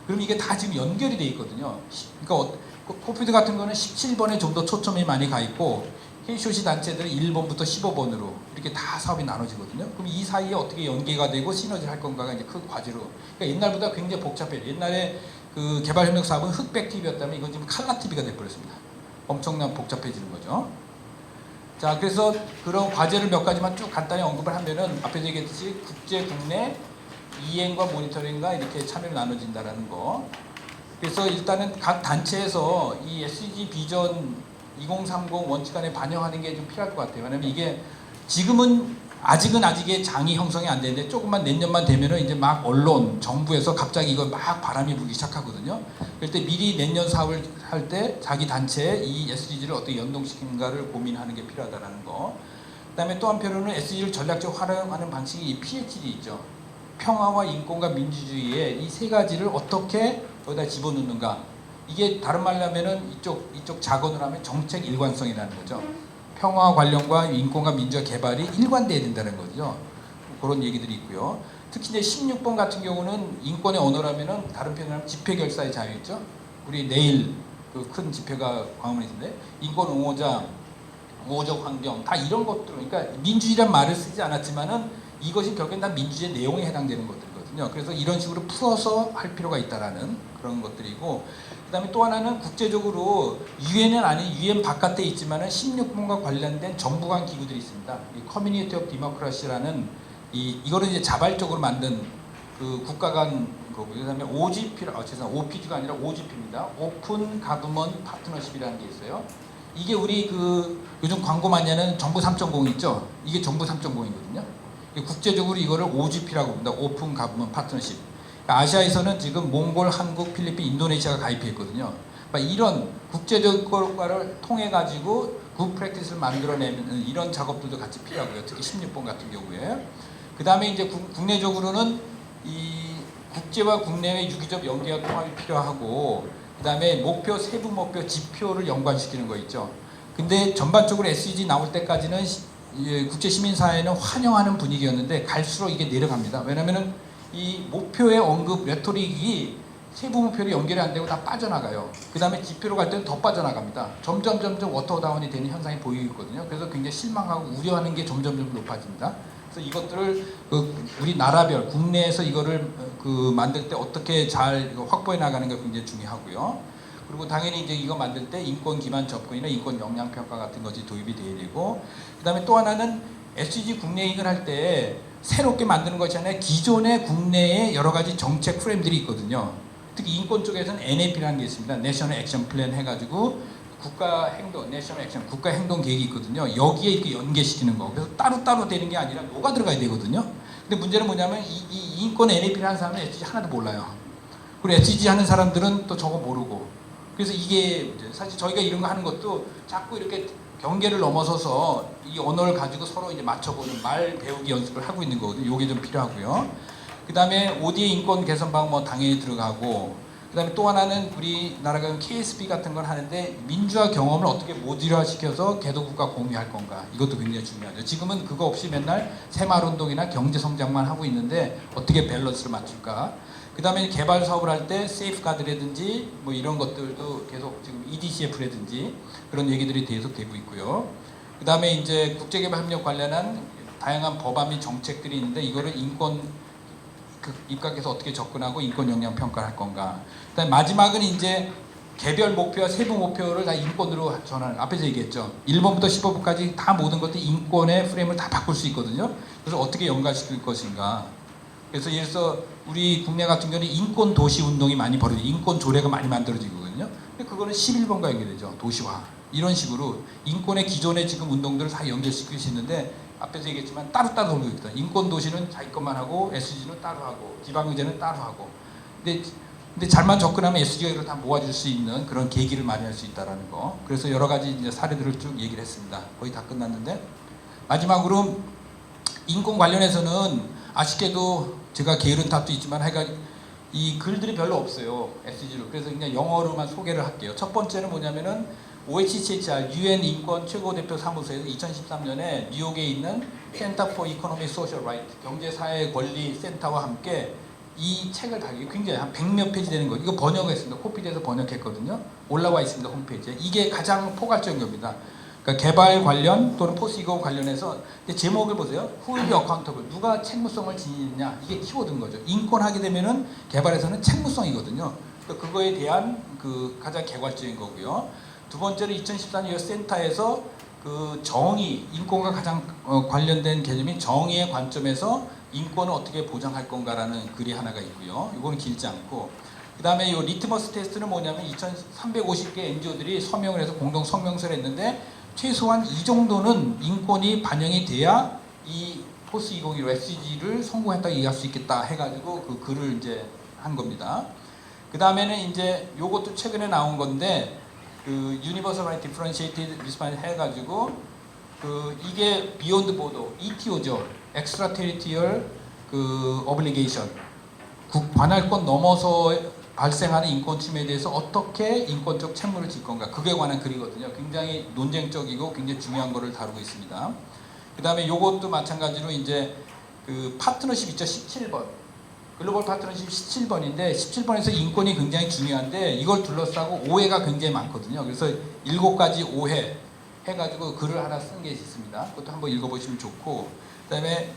그럼 이게 다 지금 연결이 돼 있거든요. 그러니까 코피드 같은 거는 17번에 좀 더 초점이 많이 가 있고 KCOC 단체들은 1번부터 15번으로 이렇게 다 사업이 나눠지거든요. 그럼 이 사이에 어떻게 연계가 되고 시너지를 할 건가가 이제 큰 과제로. 그러니까 옛날보다 굉장히 복잡해요. 옛날에 그 개발협력 사업은 흑백 TV였다면 이건 지금 칼라 TV가 돼버렸습니다. 엄청난 복잡해지는 거죠. 자, 그래서 그런 과제를 몇 가지만 쭉 간단히 언급을 하면은 앞에서 얘기했듯이 국제, 국내 이행과 모니터링과 이렇게 참여를 나눠진다라는 거. 그래서 일단은 각 단체에서 이 SDG 비전 2030 원칙 안에 반영하는 게 좀 필요할 것 같아요. 왜냐면 이게 지금은 아직의 장이 형성이 안 되는데 조금만 내년만 되면은 이제 막 언론, 정부에서 갑자기 이거 막 바람이 불기 시작하거든요. 그럴 때 미리 내년 사업을 할 때 자기 단체에 이 SDG를 어떻게 연동시키는가를 고민하는 게 필요하다는 거. 그다음에 또 한편으로는 SDG를 전략적으로 활용하는 방식이 이 PHD 있죠. 평화와 인권과 민주주의의 이 세 가지를 어떻게 여기다 집어넣는가. 이게 다른 말로 하면은 이쪽 작언을 하면 정책 일관성이라는 거죠. 평화 관련과 인권과 민주화 개발이 일관돼야 된다는 거죠. 그런 얘기들이 있고요. 특히 이제 16번 같은 경우는 인권의 언어라면은 다른 표현을 하면 집회 결사의 자유였죠. 우리 내일 그 큰 집회가 광화문에 있는데 인권 옹호자, 우호적 환경 다 이런 것들 그러니까 민주주의란 말을 쓰지 않았지만은 이것이 결국엔 다 민주주의 내용에 해당되는 것들이거든요. 그래서 이런 식으로 풀어서 할 필요가 있다라는 그런 것들이고 그다음에 또 하나는 국제적으로 유엔은 아닌 유엔 바깥에 있지만은 16번과 관련된 정부 간 기구들이 있습니다. 이 커뮤니티 오브 디모크라시라는 이거는 이제 자발적으로 만든 그 국가 간 거고요. 그다음에 OPG가 아니라 OGP입니다. 오픈 가버먼트 파트너십이라는 게 있어요. 이게 우리 그 요즘 광고 많이 하는 정부 3.0 있죠? 이게 정부 3.0이거든요. 국제적으로 이거를 OGP라고 부릅니다. 오픈 가버먼트 파트너십. 아시아에서는 지금 몽골, 한국, 필리핀, 인도네시아가 가입했거든요. 그러니까 이런 국제적 것과를 통해 가지고 굿 프랙티스를 만들어내는 이런 작업들도 같이 필요하고요. 특히 16번 같은 경우에. 그 다음에 이제 국내적으로는 이 국제와 국내의 유기적 연계와 통합이 필요하고, 그 다음에 목표, 세부 목표, 지표를 연관시키는 거 있죠. 근데 전반적으로 SDG 나올 때까지는 국제 시민사회는 환영하는 분위기였는데 갈수록 이게 내려갑니다. 왜냐면은 이 목표의 언급 레토릭이 세부 목표로 연결이 안 되고 다 빠져나가요. 그 다음에 지표로 갈 때는 더 빠져나갑니다. 점점 워터다운이 되는 현상이 보이고 있거든요. 그래서 굉장히 실망하고 우려하는 게 점점 높아집니다. 그래서 이것들을 우리 나라별 국내에서 이거를 만들 때 어떻게 잘 확보해 나가는 게 굉장히 중요하고요. 그리고 당연히 이제 이거 만들 때 인권 기반 접근이나 인권 역량 평가 같은 것이 도입이 돼야 되고, 그다음에 또 하나는 SDG 국내 이익을 할 때 새롭게 만드는 것이 아니라 기존의 국내의 여러 가지 정책 프레임들이 있거든요. 특히 인권 쪽에서는 NAP라는 게 있습니다. 내셔널 액션 플랜 해가지고 국가 행동, 내셔널 액션, 국가 행동 계획이 있거든요. 여기에 이렇게 연계시키는 거. 그래서 따로따로 되는 게 아니라 녹아 들어가야 되거든요. 근데 문제는 뭐냐면 이 인권 NAP를 하는 사람은 SDG 하나도 몰라요. 그리고 SDG 하는 사람들은 또 저거 모르고. 그래서 이게 사실 저희가 이런 거 하는 것도 자꾸 이렇게 경계를 넘어서서 이 언어를 가지고 서로 이제 맞춰보는 말 배우기 연습을 하고 있는 거거든요. 이게 좀 필요하고요. 그 다음에 ODA 인권 개선 방안 뭐 당연히 들어가고, 그 다음에 또 하나는 우리나라가 KSP 같은 걸 하는데 민주화 경험을 어떻게 모듈화시켜서 개도국가 공유할 건가, 이것도 굉장히 중요하죠. 지금은 그거 없이 맨날 새마을운동이나 경제성장만 하고 있는데 어떻게 밸런스를 맞출까. 그 다음에 개발 사업을 할 때 세이프가드라든지 뭐 이런 것들도 계속 지금 EDCF라든지 그런 얘기들이 계속 되고 있고요. 그 다음에 이제 국제개발협력 관련한 다양한 법안 및 정책들이 있는데 이거를 인권 입각해서 어떻게 접근하고 인권 역량 평가를 할 건가. 그다음에 마지막은 이제 개별 목표와 세부 목표를 다 인권으로 전환. 앞에서 얘기했죠. 1번부터 15번까지 다 모든 것들이 인권의 프레임을 다 바꿀 수 있거든요. 그래서 어떻게 연관시킬 것인가. 그래서 예를 들어서 우리 국내 같은 경우는 인권 도시 운동이 많이 벌어지고 인권 조례가 많이 만들어지거든요. 근데 그거는 11번과 연결되죠. 도시화. 이런 식으로 인권의 기존의 지금 운동들을 다 연결시킬 수 있는데, 앞에서 얘기했지만 따로따로 돌고 있다. 인권 도시는 자기 것만 하고 SDG는 따로 하고 지방의제는 따로 하고. 근데 잘만 접근하면 SDG가 이걸 다 모아줄 수 있는 그런 계기를 마련할 수 있다라는 거. 그래서 여러 가지 이제 사례들을 쭉 얘기를 했습니다. 거의 다 끝났는데, 마지막으로 인권 관련해서는 아쉽게도 제가 게으른 탓도 있지만 이 글들이 별로 없어요. SDG로. 그래서 그냥 영어로만 소개를 할게요. 첫 번째는 뭐냐면은 OHCHR UN 인권 최고대표 사무소에서 2013년에 뉴욕에 있는 센터 포 이코노미 소셜 라이트 경제사회 권리 센터와 함께 이 책을 달기 굉장히 한 100몇 페이지 되는 거, 이거 번역했습니다. 코피돼서 번역했거든요. 올라와 있습니다. 홈페이지에. 이게 가장 포괄적인 겁니다. 그러니까 개발 관련 또는 포스이거 관련해서 제목을 보세요. Who will be accountable? 누가 책무성을 지니냐? 이게 키워드인 거죠. 인권하게 되면은 개발에서는 책무성이거든요. 그러니까 그거에 대한 가장 개괄적인 거고요. 두 번째로 2014년 이 센터에서 정의, 인권과 가장 관련된 개념인 정의의 관점에서 인권을 어떻게 보장할 건가라는 글이 하나가 있고요. 이거는 길지 않고, 그 다음에 이 리트머스 테스트는 뭐냐면 2,350개 NGO들이 서명을 해서 공동 성명서를 했는데 최소한 이 정도는 인권이 반영이 돼야 이 포스 2015 SDG를 성공했다 이해할 수 있겠다 해가지고 그 글을 이제 한 겁니다. 그 다음에는 이제 요것도 최근에 나온 건데 Universal Right Differentiated Response 해가지고 이게 Beyond Border ETO죠. Extraterritorial Obligation. 관할권 넘어서 발생하는 인권 침해에 대해서 어떻게 인권적 책무를 질 건가, 그게 관한 글이거든요. 굉장히 논쟁적이고 굉장히 중요한 거를 다루고 있습니다. 그 다음에 요것도 마찬가지로 이제 파트너십 있죠. 17번 글로벌 파트너십 17번인데 17번에서 인권이 굉장히 중요한데 이걸 둘러싸고 오해가 굉장히 많거든요. 그래서 7가지 오해 해가지고 글을 하나 쓴 게 있습니다. 그것도 한번 읽어보시면 좋고, 그 다음에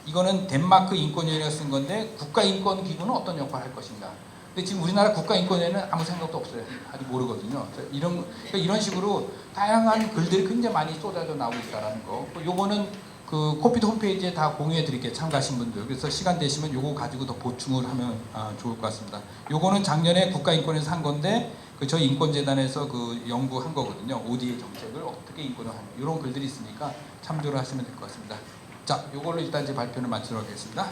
이거는 덴마크 인권위원회가 쓴 건데 국가인권기구는 어떤 역할을 할 것인가. 근데 지금 우리나라 국가인권위원회는 아무 생각도 없어요. 아직 모르거든요. 그러니까 이런 식으로 다양한 글들이 굉장히 많이 쏟아져 나오고 있다는 거. 요거는 그 코피드 홈페이지에 다 공유해 드릴게요. 참가하신 분들. 그래서 시간 되시면 요거 가지고 더 보충을 하면 좋을 것 같습니다. 요거는 작년에 국가인권에서 한 건데 그 저희 인권재단에서 그 연구한 거거든요. ODA 정책을 어떻게 인권을 하냐 이런 글들이 있으니까 참조를 하시면 될 것 같습니다. 자, 요걸로 일단 이제 발표를 마치도록 하겠습니다.